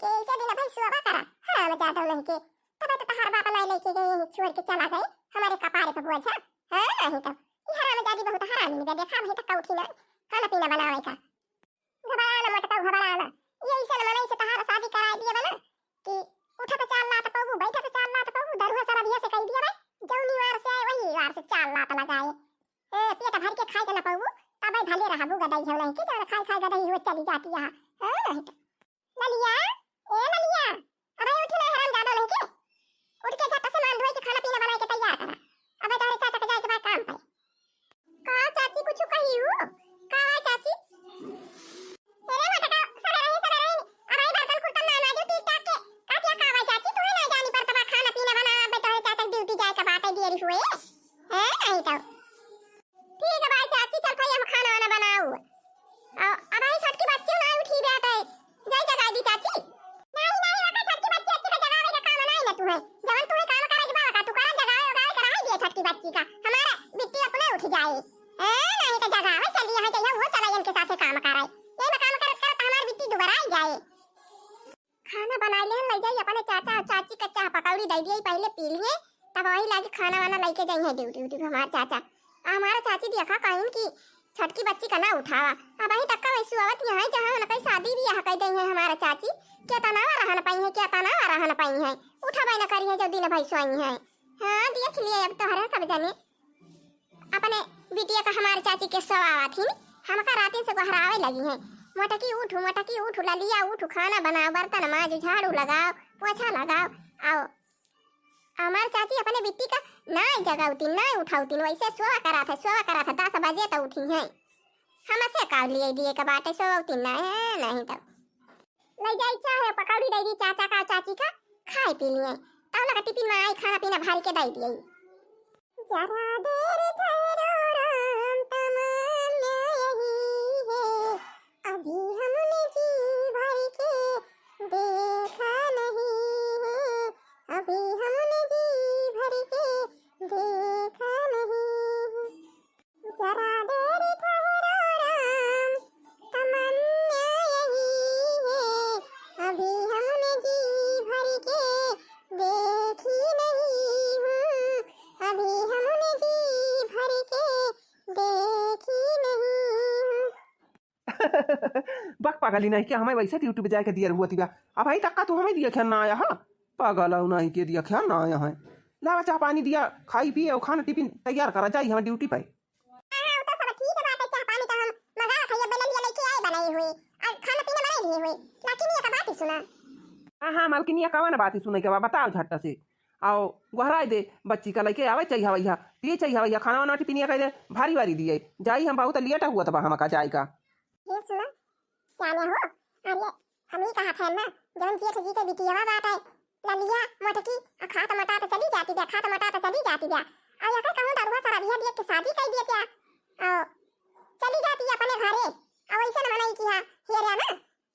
के ऐसे दिन भाई सुबह करा हराम जादव नहीं के तब तो तहार बाप लाई लेके गए छोड़ के चला गए हमारे कपारे पे बोझ हां नहीं तो ये हराम जादी बहुत हरामी ने देखा भाई तक उठी ना खाना पीना बनावे का घबराना मत घबराना ये ऐसे मने से तहार शादी करा दिए बना कि उठा तो चाल लात पाऊ बैठा तो चाल लात पाऊ दरुआ सारा बिया से कह दिया भाई जौनी वार से वही वार से चाल लात लगाए पेट भर के खाए के ना पाऊ तब भले रहा वो गदाई है नहीं कि खाई खाई गदाई हो चली जाती है हां ललिया ए ललिया अबे उठ ले हराम ज्यादा नहीं के उठ के झट से मान धोई के खाना पीना बना के तैयार करा अबे तारे चाचा के जाए के बाद काम पे का चाची कुछ कही हो का है चाची अरे मटका सरे रही अरे बर्तन खुर्तन ना जो ठीक ठाक के का क्या का है चाची तू ना जानी पर तब खाना पीना बना अबे तारे चाचा ड्यूटी जाए के बात है देरी हुए हैं नहीं तो ठीक है भाई चाची चल भाई हम खाना वाना बनाओ अब आई छटकी बच्ची ना उठी बैठ है जय जगाई दी चाची नहीं नहीं रखा छटकी बच्ची अच्छी का जगावे का काम नहीं ना तुम्हें जवन तुम्हें काम करे के बाबा तू करा जगावे गाय करा दिए छटकी बच्ची का हमारा बिट्टी अपने उठ जाए नहीं तो जगावे चलिए है चाहिए वो चला इनके साथ काम कराए ये में काम करत करत हमारी बिट्टी दोबारा आई जाए खाना बना ले ले जाइए अपने चाचा और चाची का चाह पकौड़ी दे दिए पहले पी लिए तब वही लाके खाना वाना लेके जाएंगे ड्यूटी ड्यूटी हमारे चाचा हमारा चाची देखा कहीं की छटकी बच्ची का ना उठावा अब वही तक वैसे आवत है जहां न कहीं शादी भी है कह देंगे हमारा चाची क्या तनावा रहन पाई है क्या तनावा रहन पाई है उठावा न करी है जो दिन भाई सोई है हां देख लिए अब तो हर सब जाने अपने बिटिया का हमारे चाची के सवावा थी हमका रातें से गहरावे लगी है मोटकी उठ ललिया उठ खाना बनाओ बर्तन मांज झाड़ू लगाओ पोछा लगाओ आओ हमार चाची अपने बिट्टी का ना जगावती ना उठावती वैसे सोवा करा था 10 बजे तो उठी है हमसे काव लिए दिए का बाटे सोवती ना नहीं तो ले जाई चाहे पकौड़ी दे दी चाचा का चाची का खाए पी लिए तब लगा टिफिन में आई खाना पीना भारी के दे दिए जरा देर ठहरो राम तमन्ना यही है अभी हमने जी भर के देखा नहीं है अभी हमने जी भर के देखा नहीं जरा देर ठहरो राम तमन्ना यही है अभी हमने जी भर के देखी नहीं हूँ अभी हमने जी भर के देखी नहीं बक पागली नहीं क्या हमें वैसे ड्यूटी पे जाके दिया हुआ थी अब भाई तक का तो हमें दिया ना आया हाँ पागल नहीं के दिया क्या ना आया है लावा चाह पानी दिया खाई पिए और खाना टिफिन तैयार करा जाइए हमें ड्यूटी पे हाँ मालकिनिया कवा ना बात सुने के बाद बताओ झट्टा से आओ गहराई दे बच्ची का लेके आवे चाहिए भैया दिए चाहिए भैया खाना वाना टिफिनिया कह दे भारी भारी दिए जाई हम बहुत लेटा हुआ था हम का जाए का ये सुनो क्या हो अरे हम ही कहा था ना जवन जेठ जी के बिटिया बात है ललिया मोटकी खाता मटा तो चली जाती है खाता मटा तो चली जाती है और या कहूं दरुआ सारा बिया दिए के शादी कर दिए क्या और चली जाती है अपने घरे और ऐसे न मनाई की हां हेरे ना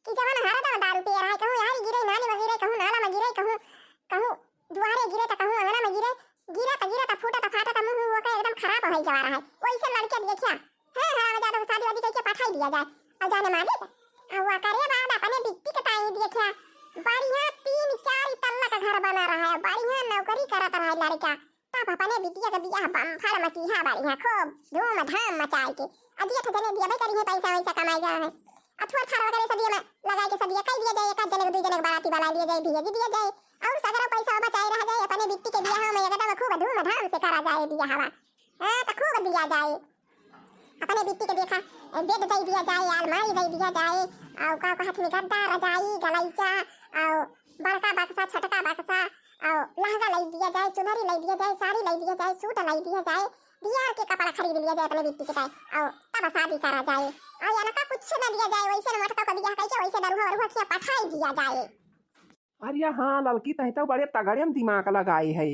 कि जवन हारा दा दारू पी रहा है कहूं यार गिरे नाली में गिरे कहूं नाला में गिरे कहूं दुआरे गिरे तो कहूं अंगना में गिरे तो फूटा तो फाटा तो मुंह वो का एकदम खराब हो जा रहा है वैसे लड़के देखिया हां हां ज्यादा शादी वादी करके पठाई दिया जाए और जाने मालिक हुआ करे बाद अपने बिट्टी के ताई देखिया बढ़िया 3-4 तल्ला का घर बना रहा है बढ़िया नौकरी करता रहा लड़का तब अपने बिटिया का बियाह बम्फर मचीहा बढ़िया खूब धूमधाम मचाए के अजिए ठजने दिया भाई करी है पैसा वैसा कमाई जा है अथवा थारा वगैरह सदिया में लगा के सदिया कई दिया जाए एक जने दो जने बाराती वाला लिया जाए भेज दिया जाए और सगरा पैसा बचाए रह जाए अपने बिट्टी के बियाह में एकदम खूब धूमधाम से करा जाए बियाह हां तो खूब दिया जाए अपने बिट्टी के देखा बेड दे दिया जाए अलमारी दे दिया जाए और का हाथ में गद्दा रजाई गलैचा और बड़का बक्सा छटका बक्सा और लहंगा ले दिया जाए चुनरी ले दिया जाए साड़ी ले दिया जाए सूट ले दिया जाए बियाह के कपड़ा खरीद लिया जाए अपने बिट्टी के पास और तब शादी करा जाए और या ना कुछ न दिया जाए वैसे मटका का बियाह करके वैसे दरुआ खिया पठाई दिया जाए अरे हाँ लड़की तह तो बड़े तगड़े में दिमाग लगाए है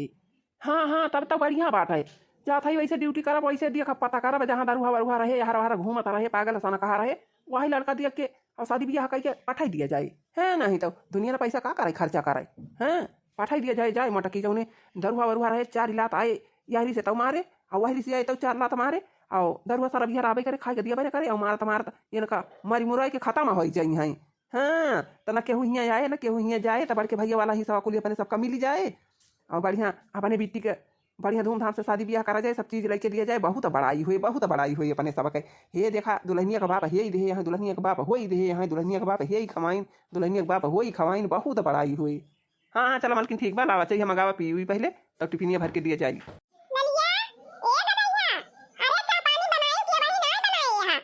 हाँ तब तो बढ़िया बात है जा था वैसे ड्यूटी करब वैसे दिया पता करब जहाँ दरुआ वरुआ रहे हरा हरा घूमता रहे पागल सन कहा रहे वही लड़का दिया के और शादी ब्याह करके पठाई दिया जाए है नहीं तो दुनिया में पैसा का करे खर्चा करे हैं पठाई दिया जाए मटकी जो दरुआ वरुआ रहे 4 लात आए यही से तो मारे और वही से आए तो 4 लात मारे और दरुआ सारा बिहार आवे करे खा के दिया करे और मारत ये ना मरी मुराई के खत्म हो जाए हैं हाँ तो ना केहू हियाँ आए ना केहू हियाँ जाए तो बड़के भैया वाला ही सब कुल अपने सबका मिल जाए और बढ़िया अपने बेटी के बढ़िया धूमधाम से शादी ब्याह करा जाए सब चीज़ लेके दिया जाए बहुत बड़ाई हुई अपने सबके हे देखा दुल्हनिया का बाप हे ही दे यहाँ दुल्हनिया का बाप हो ही दे यहाँ दुल्हनिया का बाप हे ही खवाइन दुल्हनिया का बाप हो ही खवाइन बहुत बड़ाई हुई। हाँ हाँ चलो मालकिन ठीक बा लावा चाहिए मंगावा पी हुई पहले तब टिफिनिया भर के दिया जाएगी। ललिया ए गदैया अरे चा पानी बनाई के वही नहीं बनाई यहां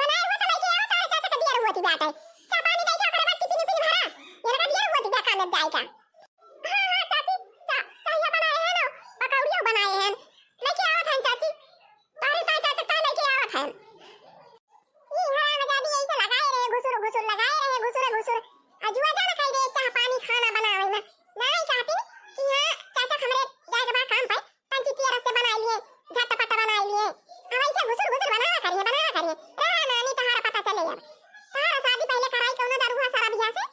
बनाए हो तो लेके आओ तारे चाचा का दिया हुआ थी बात है चा पानी दे के ओकरे बाद टिफिन भरा ये लगा दिया हुआ थी देखा न जाएगा। हां हां चाची चा चाहिए बनाए हैं ना पकौड़ियां बनाए हैं लेके आवत हैं चाची तारे चाचा का लेके आवत हैं ई हां मजा दी ऐसे लगाए रहे घुसुर घुसुर लगाए रहे घुसुर घुसुर अजुआ जाना कह दे चा पानी खाना बनावे ना नहीं चाहती कि हां चाचा हमरे जाए के बाद काम पे पंची की रस्ते बना लिए झटपट बना लिए अब ऐसे घुसुर घुसुर बनाना करिए रहा नानी तहारा पता चले यार तहारा शादी पहले कराई कौनो दरुआ सारा बियाह से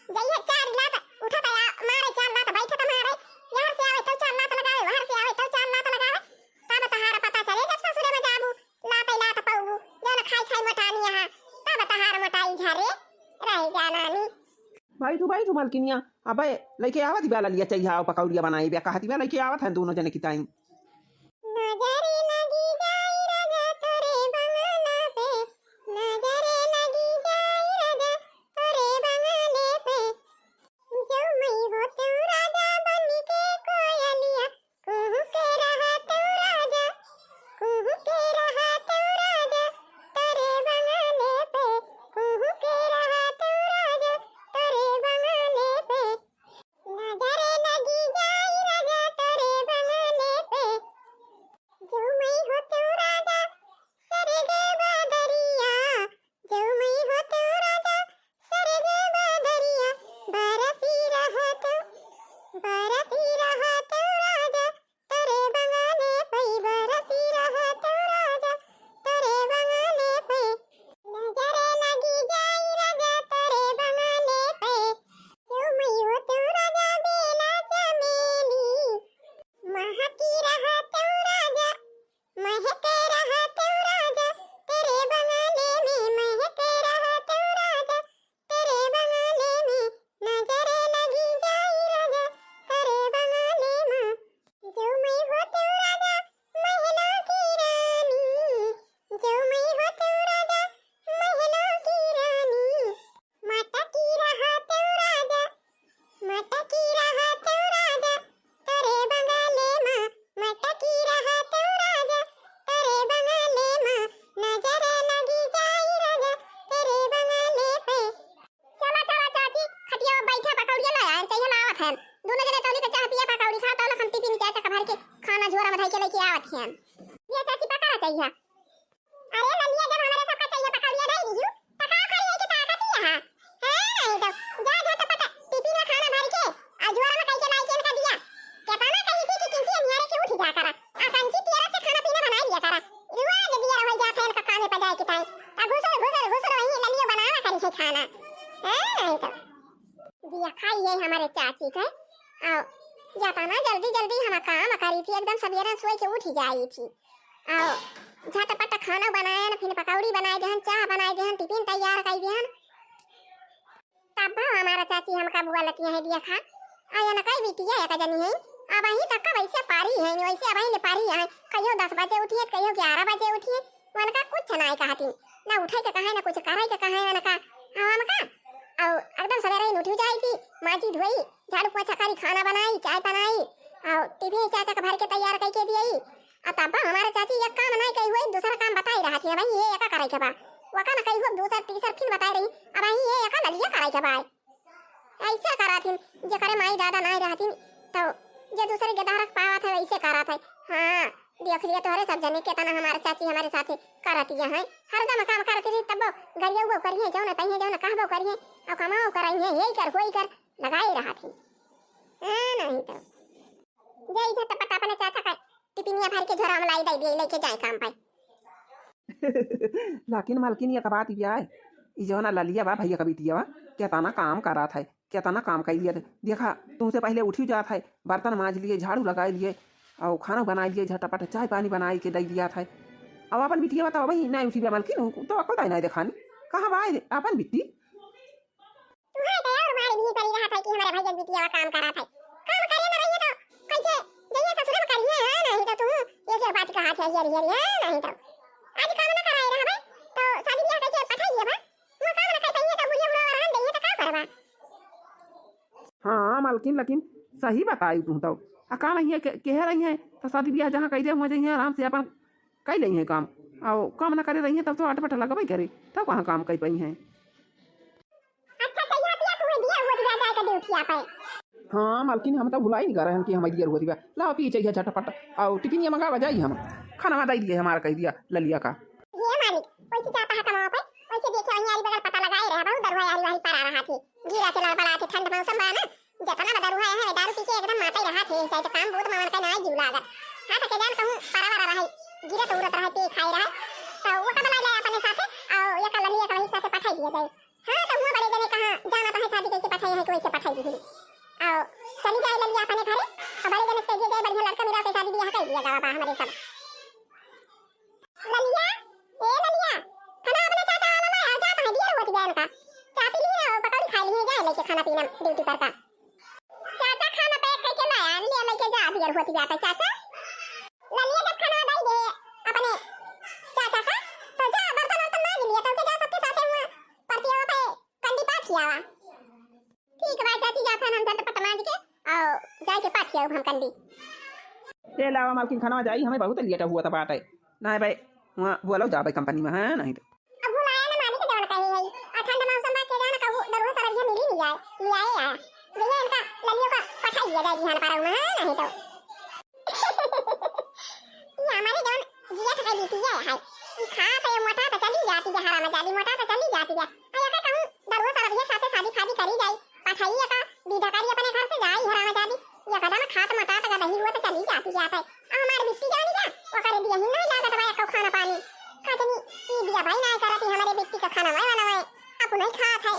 जइए चार लात उठा तो मारे चार लात बैठे तो मारे यहां से आवे तो चार लात लगावे वहां से आवे तो चार लात लगावे तब तहारा पता चले जब ससुरे में जाबू लात लात पाऊ जन खाई खाई मटानी यहां तब तहारा मटाई झरे रह जा नानी भाई तू मालकिनिया अबे लेके आवत बिया लिया चाहिए आओ पकौड़िया बनाई बिया कहती बिया लेके आवत हैं दोनों जने की टाइम नजरे लगी जाई राजा तोरे बंगला पे नजरे लगी जाई राजा तोरे बंगले पे जो मैं हो तू राजा बन के कोयलिया कुहू के रहा तू राजा कुहू के रहा तू राजा तोरे बंगले पे कुहू के रहा तू राजा तोरे बंगले पे नजरे लगी जाई राजा तोरे बंगले पे जो मैं हो तू राजा सरगे बदरिया जो मैं हो तू राजा सरगे बदरिया बरसी रहा तू राजा तेरे बंगले पे बरसी रहा तू राजा तेरे बंगले पे नजरे लगी जाई राजा तेरे बंगले पे जो मैं हो तू राजा बेला चमेली महकी रहा तू राजा महक रहा तू राजा तेरे बंगले में महक रहा तू राजा तेरे बंगले में नजरे लगी जाई राजा तेरे बंगले में जो मैं हो तू राजा महलों की रानी जो मैं हो तू राजा महलों की रानी मटकी रहा तू राजा मटकी रहा तू राजा तेरे बंगले में मटकी रहा तू राजा तेरे बंगले में नजरे लगी जाई राजा तेरे बंगले पे चला चला चाची खटिया में बैठा पकौड़िया लाया चाहिए लावत हैं दोनों जने तौली के चाह पिया पकौड़ी खा तो हम टिफिन चाचा का भर के खाना झोरा में धइ के लेके आवत हैं ये चाची पका चाहिए अरे ललिया जब हमारे सबका चाहिए पकौड़िया दे दीजू पका खड़ी है कि ताकत ही है नहीं तो जा झटपट टिफिन में खाना भर के आ झोरा में कई के लाई के इनका दिया केतना कही थी कि किसी नियारे के उठ जा करा आ कंची तेरा से खाना पीना बना लिया करा रुआ दे दिया रह जा फैन का कामे पे जाए कि टाइम आ घुसर वही ललिया बनावा करी है खाना नहीं तो दिया खाई है हमारे चाची के आओ जाता ना जल्दी हम काम करी थी एकदम सवेरे सोई के उठ ही जाई थी आओ झटपट खाना बनाया ना फिर पकौड़ी बनाए देहन चाह बनाए देहन टिफिन तैयार कर देहन तब हमारा चाची हमका बुआ लतिया है दिया खा आया ना कई बिटिया या जनी है अब ही तक का वैसे पारी है वैसे अब ही ने पारी है कहियो 10 बजे उठिए कहियो 11 बजे उठिए मन का कुछ नहीं कहती ना उठे के कहे ना कुछ करे के कहे ना का हम का और एकदम सवेरे ही उठ जाई थी माजी धोई झाड़ू पोछा करी खाना बनाई चाय बनाई और टिफिन चाचा का भर के तैयार करके दिई अब तब हमारे चाची एक काम नहीं कही हुई दूसरा काम बताई रहा थी भाई ये एक करे के बा वका ना कही हुई दूसरा तीसरा फिर बताई रही अब ही ये एक ललिया करे के बा ऐसे करा थी जे करे माई दादा नहीं रहती तो जे दूसरे के दहरक पावा था वैसे करा था हां देख लिया तोहरे सब जने के तना हमारे चाची हमारे साथे करती है हरदम काम करती रही तब गरिया वो करिए जाओ ना तहिए जाओ ना कहबो करिए और कमाओ कराइए यही कर होई कर लगाई रहा थी नहीं तो जय झटपट अपने चाचा का टिफिनिया भर के झोरा में लाई दे दे लेके जाए काम पे लाकिन मालकिन ये बात ये है ई जो ना ललिया बा भैया कभी दिया क्या ताना काम करा था क्या ताना काम कर लिया देखा तुमसे पहले उठी जाता है बर्तन मांज लिए झाड़ू लगा लिए और खाना बना लिए झटपट चाय पानी बना के दे दिया था अब अपन बिटिया बताओ भाई नहीं उठी मालकिन तो आपको नहीं दिखानी कहाँ बा अपन बिट्टी नहीं पड़ी रहा था कि हमारे भाई बिटिया काम करा था। काम करे ना रही तो कैसे जइए ससुर में करिए है नहीं तो तू ये बात कहा था यार है नहीं तो आज काम ना कराए रहा भाई तो शादी ब्याह कैसे पठाइए बा वो काम ना करिए तो बुढ़िया बुढ़ा रहन देइए तो का करबा। हाँ मालकिन लेकिन सही बताई तू तो का नहीं है कह रही है तो शादी ब्याह जहाँ कह दे हुआ जाइए आराम से अपन कर ली है काम और काम ना करे रही है तब तो अटपट लगबे करे तब कहाँ काम कर पाई हैं। अच्छा कहिया पिया तू दिया हुआ दिया जाए का ड्यूटी पे। हाँ मालकिन हम तो भुलाई नहीं कर रहे हैं कि हमारी दिया हुआ दिया लाओ पी चाहिए झटपट और टिफिन मंगा जाइए हम खाना दे दिए हमारा कह दिया ललिया का। ये मालिक वैसे जाता है कमाओ पे वैसे देखे वहीं यारी बगल पता लगाए रहा बहुत दरवाजा यारी वहीं पर आ रहा थी गिरा के लड़ पड़ा थे ठंड मौसम बा ना जितना बदरुआ है दारू पी के एकदम माता ही रहा थे ऐसे तो काम बहुत मावन का ना जीव लागत हां तो के जान कहूं पारा रहा गिरा तो उड़त रहा पे खाई रहा तो वो का बना ले अपने साथे और ये का ललिया का वहीं साथे पठाई दिया जाए। हां तो हुआ बड़े जने कहां जाना तो है शादी कैसे पठाई है कोई से पठाई दी और चली जाए ललिया अपने घरे और बड़े जने तेजे जाए बढ़िया लड़का मिला के शादी ब्याह कर दिया जावा हमारे सब। ललिया ए ललिया खाना अपने चाचा वाला में आ जाता है दिया हुआ बहन का चाय पी लिए और पकौड़ी खा लिए जाए लेके खाना पीना ड्यूटी पर का चाचा खाना पैक करके लाया ले लेके जा दिया होती जाता चाचा ललिया जब खाना दे दे अपने चाचा का तो जा बर्तन वर्तन मांग लिया तो जा सबके साथ हुआ परतियों पे कंडी पाठ किया हुआ ठीक है चाची जा फिर हम झटपट मांग के और जाके पाठ किया हम कंडी ये लावा मालकिन खाना जाई हमें बहुत लेट हुआ था बात है ना भाई वहाँ वो लोग जा भाई कंपनी में है नहीं तो अब बुलाया ना मालिक जवन कहे है और ठंड मौसम में के जाना कहू दरवा सारा भी मिली नहीं जाए ले आए आया भैया इनका ललियों का पठाई दिया जाए बिहान पर में नहीं तो ये हमारे जवन जिया का बीती है ये खा तो मोटा तो चली जाती है हरा में जाली मोटा तो चली जाती है आया का कहूं दरवा सारा भी साथे शादी फादी करी जाए पठाई का विधाकारी अपने घर से जाए हरा में जाली ये कदम खात मोटा तो नहीं हुआ तो चली जाती है हमारे बिट्टी जानी जा वो करे दिया ही नहीं लागत भाई का खाना पानी खातनी ये दिया भाई ना करती हमारे बिट्टी का खाना मैं वाला है आप नहीं खात है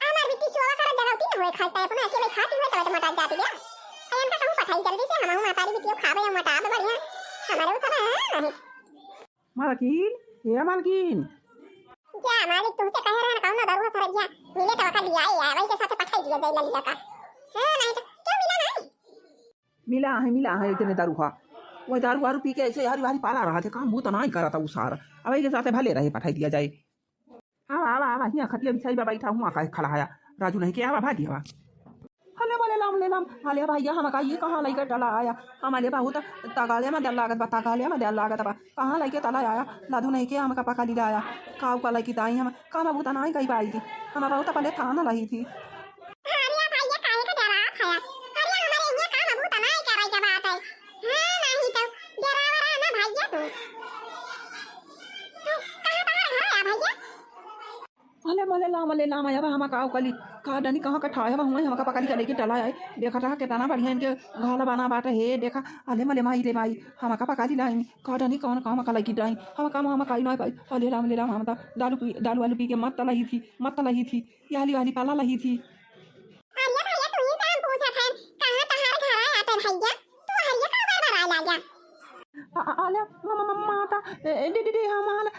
हमारे बिट्टी सोवा कर जगती न होए खाता है अपना अकेले खाती हुए तो मोटा जाती है अयन का कहूं पठाई जल्दी से हम मातारी बिटियो खावे मोटा तो बढ़िया हमारे ऊपर है नहीं मालकिन ये मालकिन क्या मालिक तुमसे कह रहा है कहूं ना दरवा सारा दिया मिले तो का लिया है वही के साथ पठाई दिया जाए ललिया का है नहीं तो क्यों मिला नहीं मिला है इतने दारू खा वो दारू वारू पी के ऐसे हरी हरी पाला रहा थे काम भूत नहीं करा था उसार अब के साथ भले रहे पठाई दिया जाए। आवा आवा आवा यहाँ खटिया बिछाई बा बैठा हुआ का खड़ा आया राजू नहीं के आवा भागी आवा हले बोले ले लाम हाले भैया हम का ये कहाँ लेकर डला आया हमारे बहुत तगाले में डल लागत बा तगाले में डल लागत बा कहाँ लेके तला आया लादू नहीं के हम का पका ली आया काऊ का लेके ताई हम काम बहुत नहीं कही पाई थी हम बहुत पहले थाना लही थी मले लाम आया हम का कली का डनी कहाँ कठाया हम का पकड़ी लेके टला आए देखा था कितना बढ़िया इनके घाला बना बाटे हे देखा अले मले माई रे माई हम का पकड़ी लाई का डनी कौन काम का लगी डाई हम काई ना पाई अले लाम हम दारू वालू पी के मत लही थी याली वाली पाला लही थी। अरे भैया तू ही काम पूछा था कहां तहार घर आया पे भैया तू हरिया का बार बार आ ला गया आले मम्मा माता डी हमारा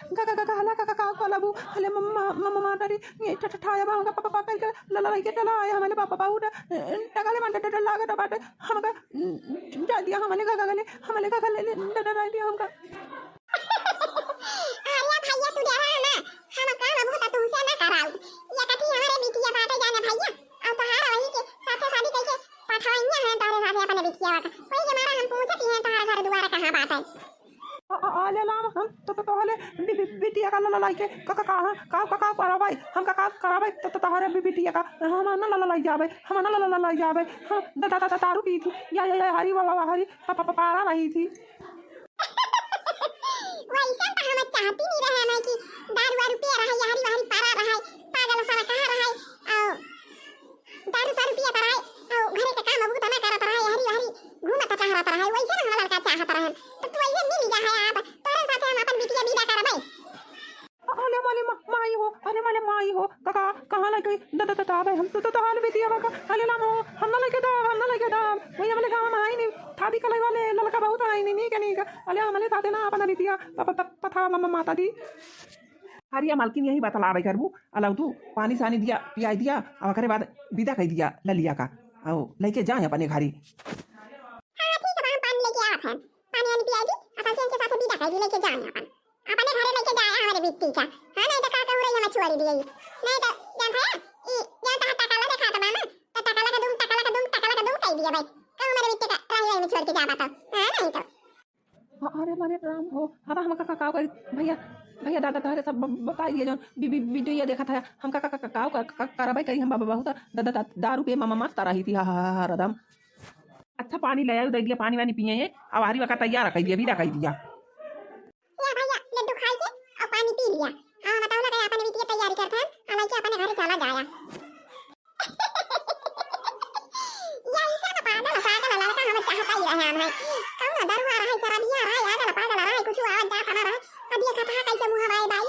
का हला का लबू हले मम्मा माता री ये ठठाया बा का पापा का लला के चला आया हमारे पापा बाउड टगाले माता डर लागत बाटे हम का जा दिया हमारे का गले डर दिया हम का अरे भैया तू डरा ना हम काम बहुत तुमसे ना कराऊ ये कथी हमारे बिटिया बाटे जाने भैया और तहार वही के साथे शादी करके पठाइया है तारे साथे अपने बिटिया का वही के मारा हम पूछती हैं तहार घर द्वार कहां बाटे आले लाम हम तो हले बिटिया का लाई के का करा भाई हम का करा भाई तो तोहरे बिटिया का हम ना लाई जावे हम ना लाई जावे हम दारू पी थी या हरी बाबा हरी पारा रही थी वैसा तो हम चाहती नहीं रहे मैं कि दारू वारू पी रहा है हरी हरी पारा रहा है पागल सारा कहां रहा है दारू सारू पिया रहा है और घरे के काम बहुत ना करत रहा है हरी हरी घूमत चाहत रहा है वैसे ना लड़का चाहत रहा है तो तू ऐसे मिल जा है आप तोरे साथे हम अपन बिटिया विदा करबै अरे माले माई हो काका कहां लगे दादा भाई हम तो हाल बिटिया का अले लाम हो हम ना लगे दा वही हमले काम आई नहीं थादी कलाई वाले लड़का बहुत आई नहीं के नहीं अले हमले साथे ना अपन बिटिया पथा मम्मा माता दी हरिया मालकिन यही बतलावे करबू अलाउ तू पानी सानी दिया पियाई दिया और ओकरे बाद विदा कर दिया ललिया का और लेके जाए अपने घरी। हां ठीक है, हम पानी लेके आवत हैं, पानी वानी पियाई दी अपन से इनके साथ विदा कर दी, लेके जाए अपन अपने घरे लेके जाए हमारे बिट्टी का। हां नहीं तो का उरे हम छुआरी दी नहीं तो जान है ई जान ता टकाला देखा त मामा तो टकाला का दुम कह दिया भाई का हमारे बिट्टी का रही में छोड़ के जा बता। हां नहीं तो अरे मारे राम हो हरा हम का का भैया भैया दादा तहरे सब बताई दिए जो वीडियो ये देखा था हम का करवाई करी हम बाबा बहुत दारू पे मामा मस्त रही थी। हा रदम अच्छा पानी ले आयो दे दिया पानी वानी पिए अब हरी वका तैयार कर दिया विदा कर दिया। या भैया लड्डू खाई के और पानी पी लिया। हां बताओ ना अपन बिट्टी की तैयारी करते हैं हां लेके अपने घर चला जाया। या इसे का पागल लड़का हम चाहता ही रहे हम है कौन दारू आ रहा है जरा दिया रहा है आगल पागल रहा है कुछ आवाज जा पड़ा रहा अब ये कथा कैसे मुंह हवाए बाई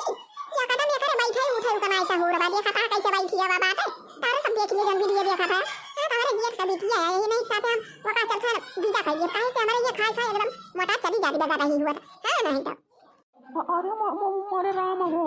या कदम ये करे बैठे उठे कमाई सा हो रहा ये कथा कैसे बैठी है बात है तारे सब देख लीजिए वीडियो देखा था हमारे जीत का बिटिया है ये नहीं साथ हम वका चल कर विदा खाइए काहे से हमारे ये खाए खाए एकदम मोटा चली जाती बता रही हुआ है नहीं तो अरे मारे राम हो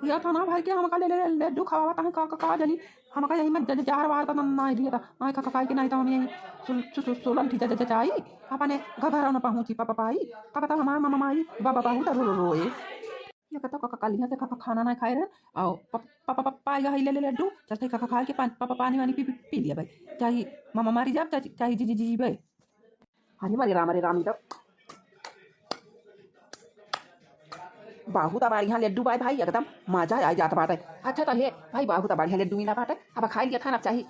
या था ना भाई के हम का ले लड्डू खवाता है का जली हम का यही में जार बार तो ना दिया था ना का का के नहीं तो हम यही सोलन थी चाई अपने घर न पहुंची पापा पाई का पता हमार मामा माई बाबा बहुत रोए ये कहता का कालिया से खाना ना खाए रहे और पापा पापा या ले लड्डू चलते का खा के पापा पानी वानी पी लिया भाई चाहे मामा मारी जा चाहे जी भाई। अरे मारे राम तो बहुत बढ़िया लड्डू बाय भाई एकदम मजा आ जाता बात है। अच्छा तो हे भाई बहुत बढ़िया लड्डू मिला बात है अब खाई लिया था ना चाहे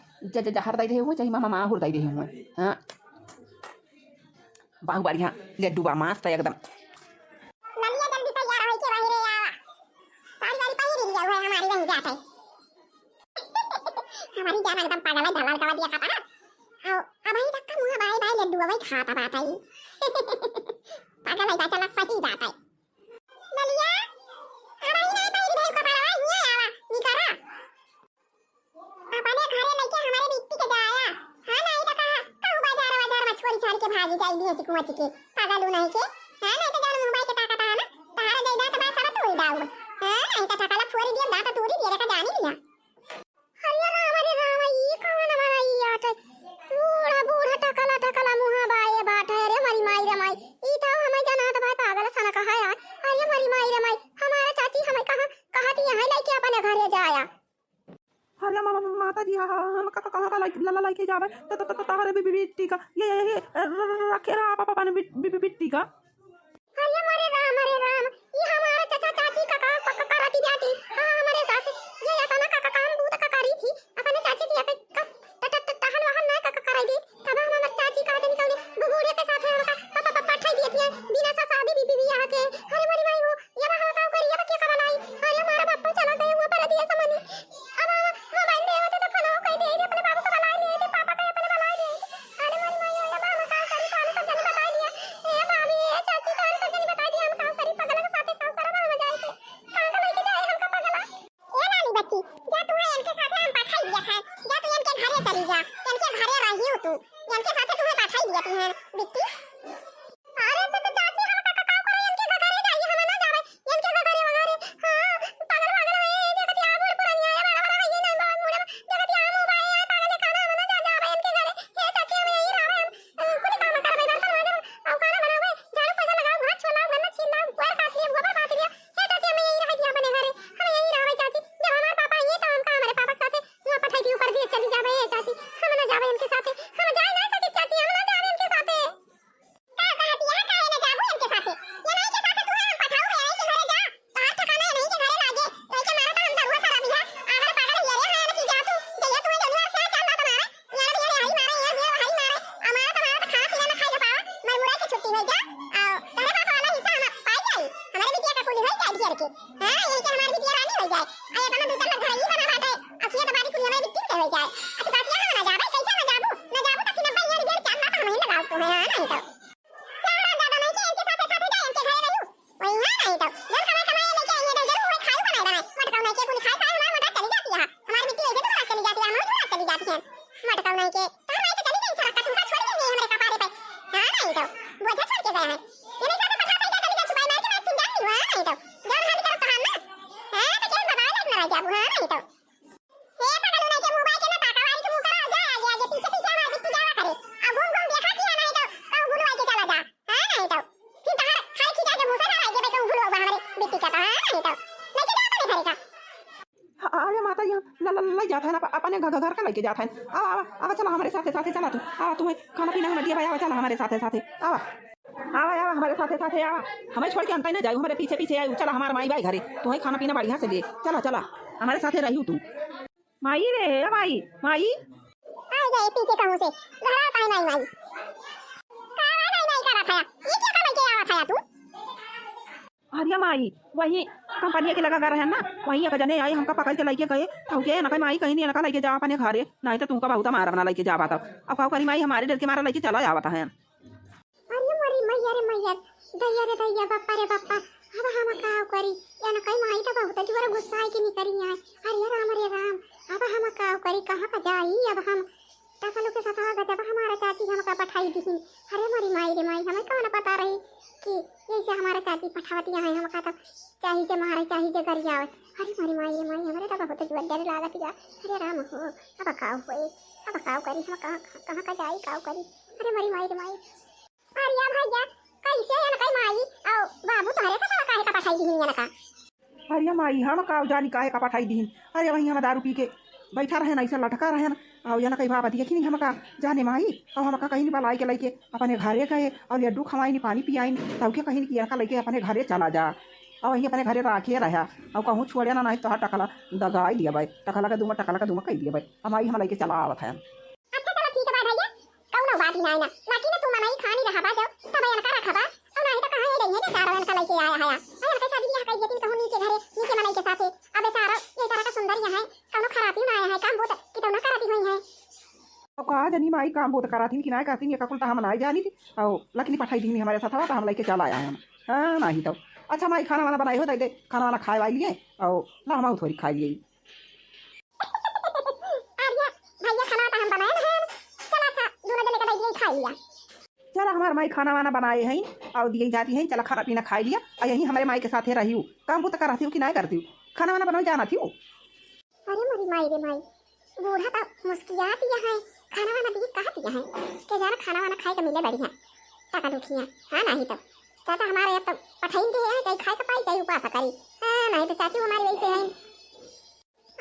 जहर दे रहे हो चाहे मामा माँ दे रहे हुए। हाँ बहुत बढ़िया लड्डू बा मस्त है एकदम। ललिया जल्दी तैयार होई के बाहर आवा सारी वाली पहिर लिया हुआ है हमारी वहीं जात है। हमारी जान एकदम पागल है दलाल का दिया खाता है अब ही तक मुंह बाय लड्डू वही खाता बात है। पागल है बच्चा लग सही जाता है ललिया अब ही नहीं पहिर भेल कपड़ा ये आवा निकरा अपने घरे लेके हमारे बिट्टी के जाया। हां नहीं तो कहू बाजार में छोरी छाड़ के भागी जाई दिए चिकुआ चिके पागल नहीं के। हां नहीं तो जान मोबाइल के ताकत है ना तारा दे दा तो मैं सब तोड़ दाऊ। हां नहीं तो टकला फोड़ी दिया दाता तोड़ी दिया का जानी लिया। हरिया राम ई कौन हमारा ई आटे बूढ़ा टकला मुहा बाए बाट है रे मरी माई रे माई ई तो हमें जाना तो भाई पागल सना कहा यार। अरे मरी माई रे माई हमारा चाची हमें कहा थी यहां लेके अपने घरे जाया। अरे माता जी हाँ हम कहाँ का लाइके जावे तो तारे बिट्टी का ये रखे रहा पापा ने बिट्टी का। अरे मरे राम ये हमारा चाचा चाची का कराती जाती। हां हमारे साथ ये या ना का काम दूध का करी थी अपने चाची की टहल वहन ना का कराई दी तब हमारा चाची का दिन निकलने बुबूड़े के साथ है पापा पठाई दी थी बिना सा शादी बीबी आ के। अरे मरी माई हो ये हम का करी ये क्या करना है। अरे हमारा बापू चला गए वो पर दिया समझ अब मोबाइल दे होते तो फोन कह दे अपने बाबू को बुला ले पापा का अपने बुला ले। अरे मरी माई हो बाबा का करी कौन सब जन बता दिया ए भाभी ए चाची कौन सब जन बता दिया हम का करी पगला के साथ काम करा हो जाए थे कहां का लेके जाए हमका पगला। ए नानी बच्ची जा तू है इनके साथ हम पठाई दिया था जा तू इनके घरे चली जा इनके घरे रही हो तू इनके साथ तुम्हें पठाई दिया थी है बिट्टी। अरे तो चाची हम का काम करे इनके घरे जाइए हम ना जावे इनके घरे वगैरह। हां पागल है देखती आ बूढ़ पुरानी है बड़ा ये नहीं बात मुड़े देखती आ मोबाइल है पागल खाना हम ना जावे इनके घरे हे चाची हम यही रहे हम कुछ काम कर भाई बर्तन माजे और खाना बनावे झाड़ू पोछा लगाओ घास छोला गन्ना छीलना गोबर काट लिया गोबर काट लिया हे चाची हम यही रह दिया अपने घरे हम यही रहे चाची जब हमारे पापा ये तो हम का हमारे पापा के साथ वहां पठाई भी ऊपर भी चली जावे चाची हम ना जावे इनके साथ हम जा नहीं सकते चाची हम ना जावे इनके साथ का कहती है काहे ना जाबू इनके साथ ये नहीं के साथ तू हम पठाऊ है यही के घरे जा बाहर ठिकाना नहीं के घरे लागे नहीं के मारा तो हम दरुआ खराब है अगर पागल ये रे है ना कि जा तू जइया तू जलवा से चल रहा तुम्हारे यार भी हाई मारे यार भी हाई मारे हमारा तो खा पीना ना खाई पावा मैं मुड़ा की छुट्टी हो जा और तेरे पापा वाला हिस्सा हम पाई जाई हमारे बिटिया का कुली हो जाए बिटिया के। हां यही के हमारी बिटिया रानी हो जाए आया तो दूसरा घर ही बना बाटे अखिया दबारी कुली हमारी बिटिया हो जाए। अच्छा बात ये ना जावे कैसे ना जाबू तक ना भाई ये डेढ़ चार ना हम ही लगाओ तुम्हें। हां नहीं तो चार दादा नहीं के इनके साथ जाए इनके घरे रहू वही। हां नहीं तो जब कमाई लेके आइए तो जरूर खाई बना देना मटका नहीं के कुली खाई खाई हमारा मटा चली जाती है हमारी बिटिया इधर तो चली जाती है हमारी चली जाती है मटका नहीं के तार नहीं तो चली गई सड़क तुमका छोड़ देंगे हमारे कपारे पे। हां नहीं तो बोझा छोड़ के गए हैं ये नहीं साथ पठा कर चली जा छुपाई मार के मैं तुम जान नहीं। हां नहीं तो जान हाथ कर कहां ना हां तो अरे माता यहाँ लई जाता है ना अपने घर का लेके जाता है। आवा आवा आवा चला हमारे साथे साथे चला तू आवा तुम्हें खाना पीना मत दिया भाई आवा चला हमारे साथे साथे आवा आवा आवा हमारे साथे साथे आवा हमें छोड़ के अंत ना जाए हमारे पीछे पीछे आई चला हमारे माई भाई घरे तुम्हें खाना पीना बढ़िया से दे चला चला हमारे साथे रही तू माई रे माई माई आ गए पीछे कहूं से घर आता है नहीं माई कावा नहीं करा था ये क्या काम के आवा था तू अरे माई वही कंपनी के लगा कर है ना वही एक जने आई हमका पकड़ के लेके गए तो के ना माई कहीं नहीं ना लेके जा अपने घरे नहीं तो तुमका बहुत मारा बना लेके जा पाता अब का करी माई हमारे डर के मारा लेके चला जाता है। अरे मरी मैया रे मैया दैया रे दैया बाप्पा रे बाप्पा अब हम का करी या ना कहीं माई तो बहुत जोर गुस्सा है कि नहीं करी है अरे राम अब हम का करी कहां का जाई अब हम टकलू के साथ आ जब हमारा चाची हमका पठाई दी अरे मरी माई रे माई हमें कौन पता रही कि जैसे हमारा चाची पठावती है हमका तो चाहिए जे मारे चाहिए जे कर जावे अरे मरी माई रे माई हमारे तो बहुत जोर डर लागत या अरे राम हो अब काऊ होए अब काऊ करी हम कहां का जाई काऊ करी अरे मरी माई रे माई अरे भैया कैसे या कई माई आओ बाबू तोहरे से काहे का पठाई दी या ना का अरे माई हम का जानी काहे का पठाई दी अरे वही हम दारू पी के बैठा रहे ना ऐसा लटका रहे ना और या ना कहीं बाबा दिया कि नहीं हमका जाने माई और हमका कहीं नहीं बलाई के लेके अपने घरे गए और लड्डू खवाई नहीं पानी पियाई तब के कहीं नहीं किया का लेके अपने घरे चला जा और वहीं अपने घरे रखे रहा और कहूँ छोड़े ना नहीं तो टकला दगाई दिया भाई टकला का दूंगा कही दिया भाई हमारी हम लेके चला आवत है। अच्छा चलो ठीक है भैया कौनो बात ही ना लाकी ना तू मनाई खानी रहा बा जाओ तब या का रखा बा और नहीं तो कहां ही रही है चारों का लेके आया है अरे का शादी बियाह कई दिन कहूं नीचे घरे नीचे मनाई के साथे अबे चारों ये तरह का सुंदर यहाँ है कौनो खराबी ना आया है काम बहुत कि तो ना कराती हुई है और कहा जनी माई काम बहुत कराती कि ना करती नहीं ककुल हम नहीं जानी थी और लकनी पठाई दी हमारे साथ तो हम लेके चला आया हम हाँ नहीं तो अच्छा माई खाना वाना बनाई हो दे खाना वाना खाए वाली है और ना हम थोड़ी खाई लिए भैया खाना तो हम बनाए ना चला था दोनों जने का बैठ के खा लिया चला हमारे माई खाना वाना बनाए हैं और दी जाती है चला खाना पीना खा लिया और यही हमारे माई के साथ रही हूँ काम बहुत कराती हूँ कि नहीं करती हूँ खाना वाना बनाई जाना थी। अरे मेरी माई रे माई बूढ़ा तो मुस्कियात दिया है खाना वाना दी कहा दिया है के जरा खाना वाना खाए का मिले बढ़िया टका दुखिया हाँ नहीं तो चाचा हमारे तो पठाई दे है चाहे खाए का पाई चाहे उपास करी हाँ नहीं तो चाची हमारी वैसे है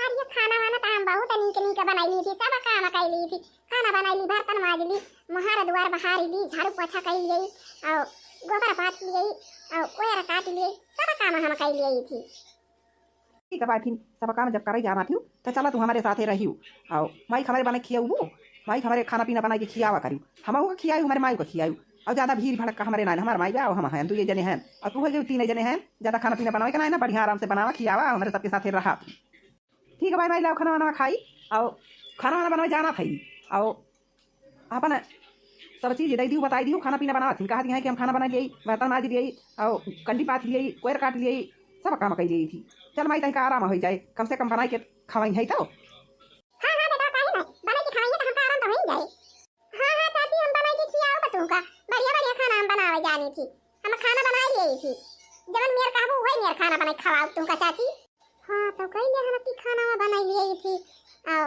और ये खाना वाना तो हम बहुत नीक बनाई ली थी सब काम कर ली थी खाना बनाई ली बर्तन माज ली महारा द्वार बहारी ली झाड़ू पोछा कर ली और गोबर पात ली और कोयरा काट लिए सब काम हम कर ली थी ठीक है भाई फिर सब काम जब कर जाना थी तो चला तू हमारे साथ रही और माई हमारे बने खियाऊ वो माई हमारे खाना पीना बना के खियावा करी हम को खियाऊ हमारे माई को खियाऊ और ज़्यादा भीड़ भड़का हमारे ना हमारे माई बा हम हैं 2 जने हैं और तू है 3 जने हैं ज़्यादा खाना पीना बनावे का ना बढ़िया आराम से बनावा खियावा हमारे सबके साथ रहा ठीक है भाई माई लाओ खाना वाना खाई और खाना वाना बनावे जाना थी और अपन सब चीज़ दे दी बताई दी खाना पीना बना थी कहा दिया है कि हम खाना बना लिए बर्तन माज लिए और कंडी पात लिए कोयर काट लिए सब काम कर ली थी चल माई तक आराम हो जाए कम से कम बनाई के खवाई है तो हां हां बेटा काहे ना बना के खाएंगे तो हमका आराम तो हो जाए हां हां चाची हम बना के खियाओ बतूंगा बढ़िया खाना हम बनावे जानी थी हम खाना बना लिए थी जवन मेर काबू वही मेर खाना बना के खवाओ तुमका चाची हां तो कइले हम की खाना में बना लिए थी और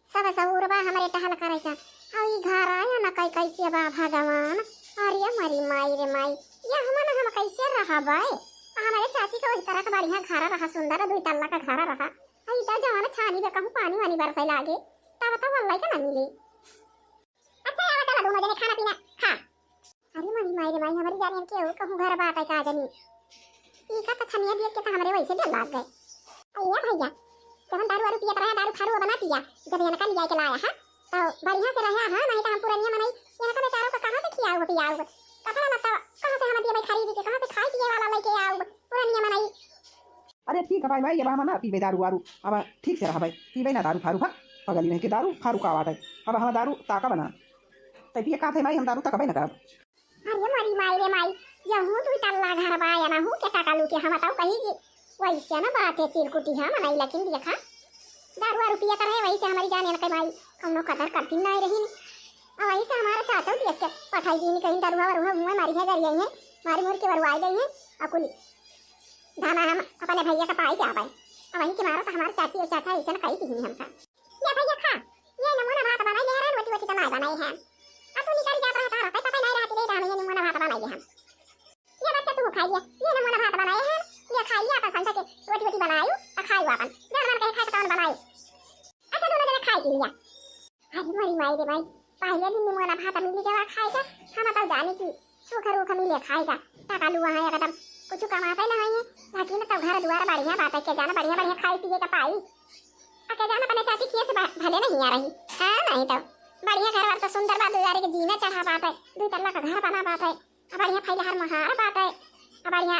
सब सऊरबा हमारे टहल करे का और ई घर आया ना कई कैसे बा भगवान अरे मरी माई रे माई ये हम कैसे रहा बाए हमारे चाची का वही तरह का बढ़िया घर रहा सुंदर 2 तल्ला का घर रहा आई तो जवान छानी में कहूं पानी वानी बरसे लागे तब तो वल्लाई का ना मिले अच्छा आवा चला दोनों जने खाना पीना खा अरे मरी माई रे माई हमारी जाने के हो कहूं घर बात है का जनी ई का तो छनिया देख के तो हमरे वैसे डर लाग गए अయ్యా भैया जब दारू वारू पिया रहा दारू खारू बना पिया जब ये नका लिया के लाया है तो बढ़िया से रहा हां नहीं तो हम पुरानिया मनाई ये नका बेचारों को कहां से खियाओ पियाओ पता ना तो कहां से हम दिए भाई खरीद के कहां से खाई पिए वाला लेके आओ पुरानिया मनाई अरे ठीक है भाई भाई अब हम ना पीबे दारू वारू अब ठीक से रहा भाई पीबे ना दारू फारू पगली नहीं के दारू फारू का आवाज है अब हम दारू ताका बना तो पिए का थे भाई हम दारू तक भाई ना करब अरे मरी माई रे माई ये हूं तू तल्ला घर बाया ना हूं के टाका लू के हम बताओ कहीं की वैसे ना बात है चिरकुटी हम नहीं लेकिन देखा दारू वारू पिया रहे वही से हमारी जाने ना भाई कौनो कदर करती नहीं रही और वही से हमारा चाचा देख के पठाई दी कहीं दारू वारू हुआ मारी है गई है मारी मुर के बरवाई गई है अकुली धाना हम अपने भैया का पाई जा पाए और वही के मारो तो हमारे चाची और चाचा ऐसा कही थी हमका ये भैया खा ये नमूना भात बनाई है रोटी रोटी तो नहीं बनाई है अब तू निकल जा रहा था पता नहीं रहती रे रानी ये नमूना भात बनाई है हम ये बच्चा तू खाइए ये नमूना भात बनाए हैं ये खाइए अपन संसा के रोटी रोटी बनाई और खाइए अपन जब मन कहे खाए तो कौन बनाए? अच्छा दोनों जने खाए के लिया। अरे मोरी माई रे माई, पहले दिन निमोना भात मिली के खाएगा, हम तो जाने की सुखर उख मिले खाएगा। टाका लुआ है एकदम कुछ कमाते ना है, बाकी ना तो घर द्वार बढ़िया बात है के जाना बढ़िया बढ़िया खाई पिए का पाई। आके जाना अपने चाची किए से भले नहीं आ रही। हां नहीं तो बढ़िया घर वार तो सुंदर बात दुआरे के जीना चढ़ा बात है, दो तल्ला का घर बना बात है, बढ़िया फैला हर महार बात है, बढ़िया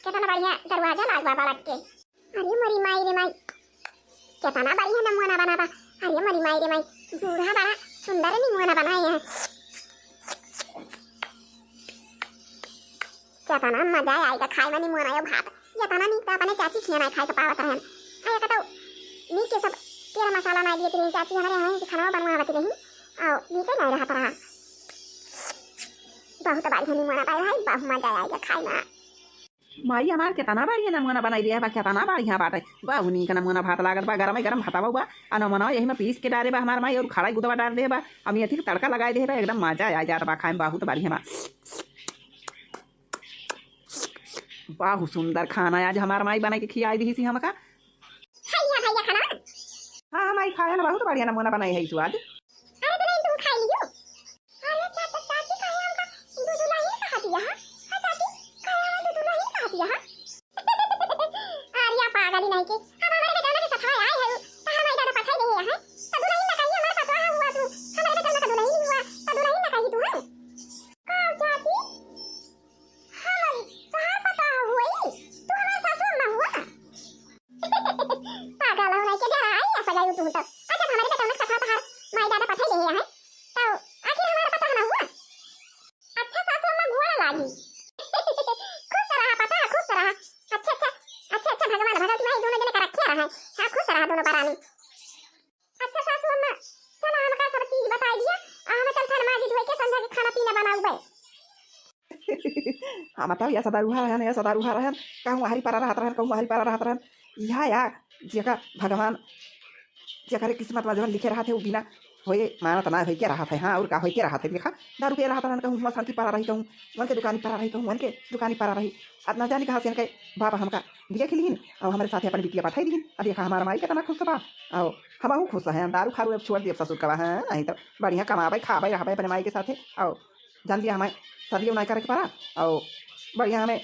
कितना बढ़िया दरवाजा लागवा बालक के। अरे मोरी माई रे माई, कितना बढ़िया नमूना बना बा। अरे मोरी माई रे माई, बूढ़ा बड़ा सुंदर नमूना बनाए हैं। कितना मजा आएगा खाए में नमूना यो भात। ये तना नहीं तो अपने चाची खियाना खाए का पावत रहन। आया का तो नी के सब तेरा मसाला ना दिए तेरी चाची हमारे यहाँ से खाना बनवावत रही और नीचे नहीं रहा था। बहुत बढ़िया नमूना पाए भाई, बहुत मजा आएगा खाए में। माई हमार कितना बढ़िया नमूना बनाई दिया बा, कितना बढ़िया बाटे बा। उन्हीं का नमूना भात लागत बा, गरम गरम भाता बा आ नमूना यही में पीस के डाले बा हमार माई और खड़ा गुदवा डाल दे बा, अब ये ठीक तड़का लगाए दे बा, एकदम मजा आ जात बा खाए में, बहुत बढ़िया बा। बहुत सुंदर खाना आज हमार माई बना के खिलाई दी सी हमका। भैया भैया खाना हाँ माई खाया ना, बहुत बढ़िया नमूना बनाई है इस आज। अरे तो नहीं तुम खा लियो। अरे चाची खाया हमका दूध नहीं खा दिया। हां चाची खाया दूध नहीं खा दिया। अरे पागल नहीं के हम हमारे बेटा ने सफाई आए है तो हमारे दादा पठाई दे है तो दूध नहीं लगाई हमारे पास हुआ तू हमारे बेटा का दूध नहीं हुआ तो दूध नहीं लगाई तू है कौन चाची हम कहां पता हुई तू हमारे सासू में हुआ। पागल हो नहीं के डरा आई ऐसा गई तू तो। अच्छा हमारे बेटा ने सफा बाहर माई दादा पठाई दे है तो आखिर हमारा पता ना हुआ। अच्छा सासू में घोड़ा लागी। खुश रहा पता खुश रहा। अच्छा भगवान भगवती माई दोनों जने का रखे रहा है। हां खुश रहा दोनों परानी। अच्छा सासू अम्मा चलो हमका सब चीज बता दिया हम चल थान माजी धोई के संध्या के खाना पीना बनाऊ बे। हाँ मतलब या सदारुहा रहन, या सदारुहा रहन, कहूँ हरी पारा रहत रहन, कहूँ हरी पारा रहत रहन। यह या जेका भगवान जेकर किस्मत में जवन लिखे रहते वो बिना होए मानत ना होई के रहत है। हाँ और का होई के रहत है देखा, दारू पे रहत रहन, कहूँ मसान की पारा रही, कहूँ वन के दुकानी पारा रही, कहूँ वन के दुकानी पारा रही। अब ना जाने कहाँ से इनके बाबा हमका दिए खिलीन और हमारे साथ अपन बिटिया पठाई दीन। अब देखा हमारा माई कितना खुश बा और हम खुश हैं। दारू खारू अब छोड़ दिए ससुर का है, नहीं तो बढ़िया कमाबे खाबे रहबे अपने माई के साथ और जान दिया हमें शादियों नहीं करे के पारा और बढ़िया हमें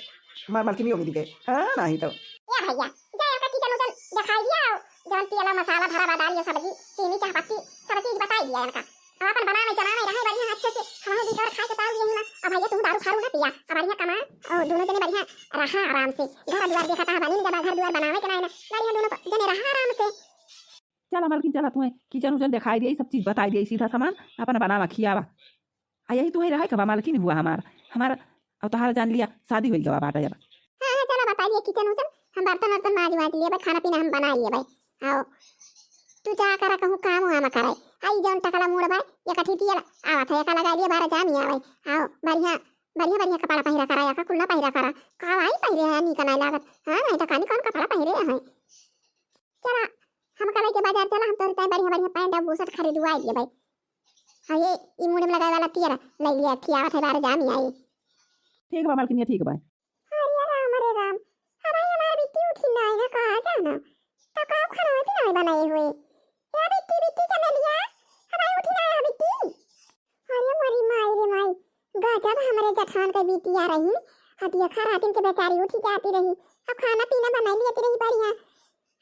मर मर की भी मिल गए। हाँ नहीं तो या भैया जाए का किचन उचन दिखाई दिया जवन तेल मसाला भरा बादाम ये सब्जी चीनी चाय पत्ती सब चीज बताई दिया इनका। हम अपन बनावे चलावे रहे बढ़िया अच्छे से हम भी और खाए के पाऊ दिए ना। अब भैया तुम दारू खारू ना पिया अब बढ़िया कमा और दोनों जने बढ़िया रहा आराम से। घर द्वार देखा था बनी जब घर द्वार बनावे के ना बढ़िया दोनों जने रहा आराम से। चल मालकिन चला तुम्हें किचन उचन दिखाई दिया, सब चीज बताई दिया, सीधा सामान अपन बनावा खियावा। आ यही तुम्हें रहा कबा मालकिन हुआ हमारा और तहार जान लिया शादी हुई गवा बाटा जब। हां चलो बता दिए किचन उचन हम बर्तन वर्तन माज वाज लिए भाई, खाना पीना हम बना लिए भाई। आओ तू जा करा कहूं काम हम करे आई जौन टकला मोड़ भाई ये कठी तिया आवा था का लगा दिए बारा जामी आवे। आओ बढ़िया बढ़िया बढ़िया कपड़ा पहिरा करा या का कुल्ला पहिरा करा का भाई पहिरे है नी कना लागत। हां नहीं तो कानी कौन कपड़ा पहिरे है। चला हम कल के बाजार चला हम तो बढ़िया बढ़िया पैंट और बुशर्ट खरीदवा दिए भाई। हां ये ई मुंह में लगाए वाला तिया ले लिया खियावा था बारा जामी आई। ठीक बा मालकिन, ठीक बा। अरे राम हमारी बिट्टी उठी ना है कहां जाना तो का खाना में नहीं बनाए हुए या बिट्टी चमेलिया हमारी उठी ना है बिट्टी। अरे मोरी माई रे माई गजब हमारे जठान के बिट्टी आ रही हदिया खा रात के बेचारी उठी जाती रही। अब खाना पीना बना लेती रही बढ़िया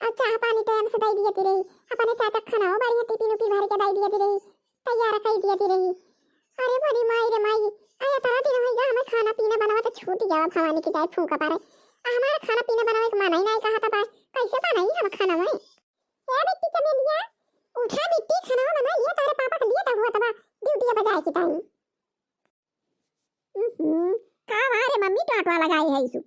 और चाह पानी टाइम से दे देती रही अपने चाचा खाना बढ़िया टिफिन उठी भर के दे देती रही तैयार कर देती रही। अरे मोरी माई रे माई आया तारा दिन होगा हमें खाना पीना बनावा तो छूट जावा भवानी की जाए फूंका पारे हमारा खाना पीना बनावे के मना ही नहीं कहा था बा कैसे बनाई हम खाना में। ए बिट्टी चमेलिया उठा बिट्टी खाना बना ये तारे पापा के लिए तो हुआ था ड्यूटी बजाए की टाइम। का हमारे मम्मी टोटवा लगाई है इसु।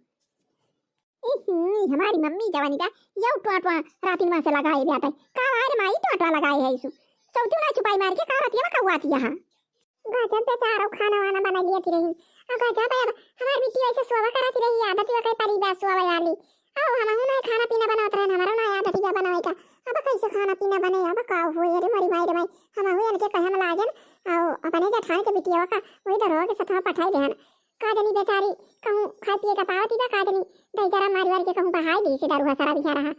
हमारी मम्मी जवानी का ये टोटवा रात में से लगाई बेटा का हमारे माई टोटवा लगाई है इसु सब चुना छुपाई मार के का रात में कौआ थी यहां गजब बेचारो खाना वाना बना लिया थी रही और गजब है हमारी बिट्टी ऐसे सोवा कराती रही आदत है कई परिवार सोवा वाली आओ हम ना खाना पीना बनाते रहे हमारा ना आदत है बनावे का अब कैसे खाना पीना बने अब का होए रे मरी माई रे माई हम हुए के कहे हम लाजन आओ अपने जेठान के बिटिया का वही दरो के साथ पठाई देहन का जनी बेचारी कहूं खा पिए का पावती बा का जनी दई जरा मारी वारी के कहूं बहाई दी से दारू हसरा बिचा रहा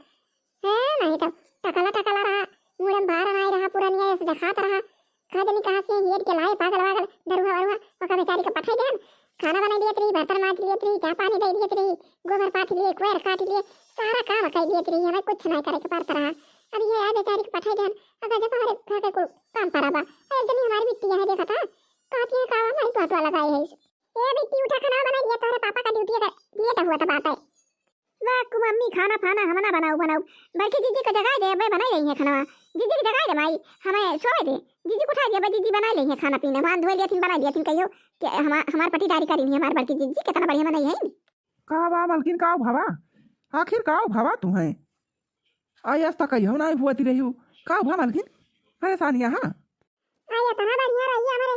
है नहीं तो टकला टकला रहा, मुड़न बाहर नहीं रहा, पूरा नहीं ऐसे दिखाता रहा। खजनी कहाँ से हेड के लाए पागल वागल दरुहा वरुहा ओका बेचारी के पठाई देन। खाना बना दिए रही, बर्तन माज लिए रही, चाय पानी दे दिए रही, गोबर पाथ लिए, कुएर काट लिए, सारा काम कर दिए रही। हमें कुछ नहीं करे के पड़ता रहा। अब ये है बेचारी के पठाई देन। अगर जब हमारे घर के कुल काम पड़ा बा जनी हमारी बिट्टी है देखा था कहती है कावा हमारी टोटवा लगाई है। ये बिट्टी उठा खाना बना दिया, तुम्हारे पापा का ड्यूटी कर लिए तो हुआ था बात है। वाह कु मम्मी खाना फाना हम ना बनाऊ बल्कि जीजी को जगाए दे, मैं बनाई रही है खाना। जीजी की जगाए दे माई, हमें सोए दे। जीजी को उठा दिया, जीजी बनाई रही है खाना पीना, वहां धोई लिया थी, बना दिया थी। कहियो कि हमार पटीदारी करी नहीं हमार बड़की जीजी कितना बढ़िया बनाई है। का बा मलकिन का भावा, आखिर का भावा तुम्हें आई आज तक कहियो ना हुआती रही हूँ। का भा मलकिन परेशानियाँ हाँ आया तना बढ़िया रही हमारे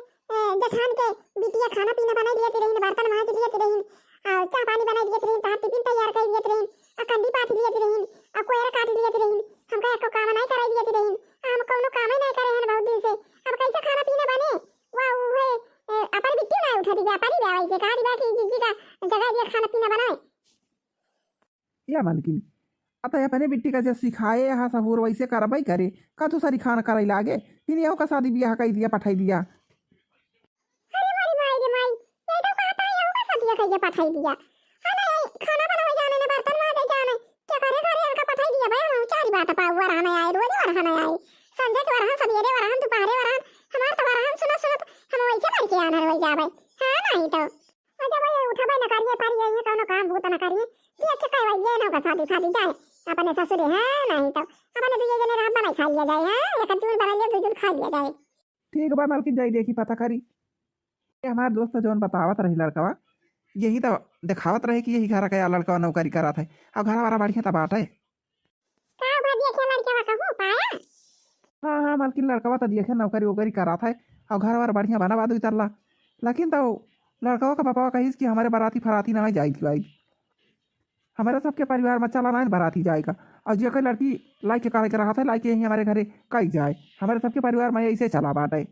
जठान के बिटिया खाना पीना बनाई दिया रही, बर्तन माज दिया रही, चाय पानी बनाई दिया रही, तार टिफिन तैयार कर दिया रही, कंदी पाथ दिया रही, कोयर काट दिया रही। हमका एको काम नहीं कराई दिया रही, हम कोनो काम ही नहीं करे हैं बहुत दिन से। अब कैसे खाना पीना बने? वाह उहे अपन बिट्टी ना उठा दी, व्यापारी व्यापारी से कहा दिया कि जीजी का जगह दिया खाना पीना बनाए। या मलकिन अतः अपने बिट्टी का जैसे सिखाए यहाँ सहूर वैसे करबई करे का तू सारी खाना कराई लागे फिर यहो का शादी ब्याह कही दिया पठाई दिया। अरे मारी माई रे माई, ये तो कहता है यहो का शादी कहिए पठाई दिया। हमें खाना बनावे जाने ने, बर्तन माजे जाने, क्या करे करे इनका पठाई दिया भाई। हम चारी बात पावा रहना आए, रोज रहना आए, संजय के वरहन सवेरे वरहन दोपहरे वरहन हमार तो वरहन सुना सुनत हम वैसे करके आना रोज जावे। हां नहीं तो जब ये उठा भाई न करिए पारी ये कोनो काम भूत न करिए कि अच्छा कहवा ये ना का शादी फादी जाए अपने ससुर है नहीं तो अपने दुए जने रात बनाई खा लिया जाए। हां एक दूर बना लिया दूर खा लिया जाए। ठीक बा मलकिन जाई देखी पता करी। ये हमार दोस्त जौन बतावत रही लड़कवा यही तो दिखावत रहे कि यही घर का लड़का नौकरी करा था और घर वाला बढ़िया तो बात है। का भाभी के लड़का का हो पाया? हाँ हाँ मलकिन लड़कवा तो देखे नौकरी वोकरी करा था और घर वाला बढ़िया बना बाद उतरला। लेकिन तो लड़कवा का पापा कहिस कि हमारे बाराती फराती ना जाएगी भाई, हमारे सबके परिवार में चला ना बाराती जाएगा और जो लड़की लाई के करे के रहा था लाई के यही हमारे घरे कई जाए, हमारे सबके परिवार में ऐसे चला बाटे।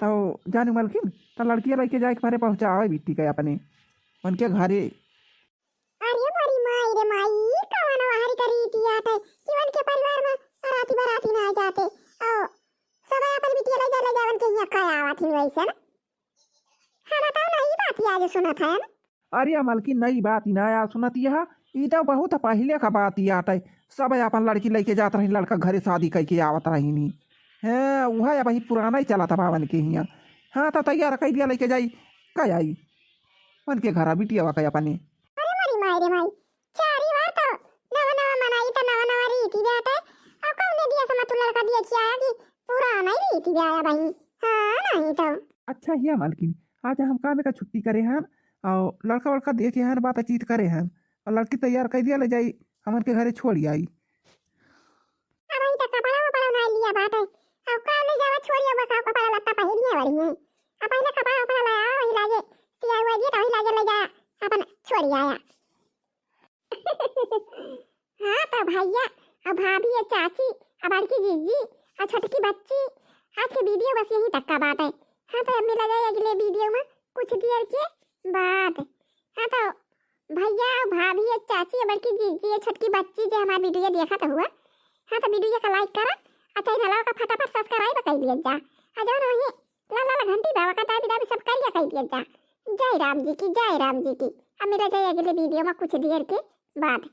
तो जानी मलकिन तो लड़की लाई के जाए के घरे पहुँचावे बिट्टी के अपने उनके घरे। अरे मारी माई रे माई कवन वाहरी करी दियाटे कि उनके परिवार में बाराती बाराती ना जाते और सब अपन बिटिया ले जा उनके यहाँ का आवत ही वैसे ना। हाँ बताओ ना ये बात आज सुना था ना। अरे मलकिन नई बात ही नया सुनती है, ई तो बहुत पहले का बात ही आटे। सब अपन लड़की लेके जात रही, लड़का घरे शादी करके आवत रही नहीं है, वह वही पुराना ही चला था बावन के यहाँ। हाँ तो तैयार कर दिया लेके जाई कह आई उनके घर बिटिया वा अपने। अरे मारी माई रे माई चारी बार तो नवा नवा मनाई तो नवा नवा रीति बेटे और कौन दिया समय तू लड़का दिया कि आया कि पुराना ही रीति आया भाई। हाँ नहीं तो अच्छा ही मलकिन आज हम काम का छुट्टी करे हैं और लड़का वड़का देखे हैं बातचीत करे हैं और लड़की तैयार कर दिया ले जाई हमन के घरे छोड़ी आई। अरे इतना कपड़ा वपड़ा ना लिया बात है और काम ले जावा छोड़िया बस कपड़ा लत्ता पहनिए वाली है। अब पहले कपड़ा वपड़ा लाया वही लागे सिया हुआ दिया तो वही लागे ले जा अपन छोड़ी आया। हाँ तो भैया और भाभी और चाची और बड़की जीजी और छोटकी बच्ची आज की वीडियो बस यही तक का बात है। हाँ तो अब मिला जाए अगले वीडियो में कुछ देर के बाद। हाँ तो भैया और भाभी और चाची और बड़की जीजी और छोटकी बच्ची जो हमारा वीडियो देखा तो हुआ। हाँ तो वीडियो का लाइक करा और चैनल का फटाफट सब्सक्राइब कर दिया जा और जो वही लाल लाल घंटी दबा का दाबी दाबी सब कर दिया जा। जय राम जी की जय राम जी की। अब मिला जाए अगले वीडियो में कुछ देर के बाद।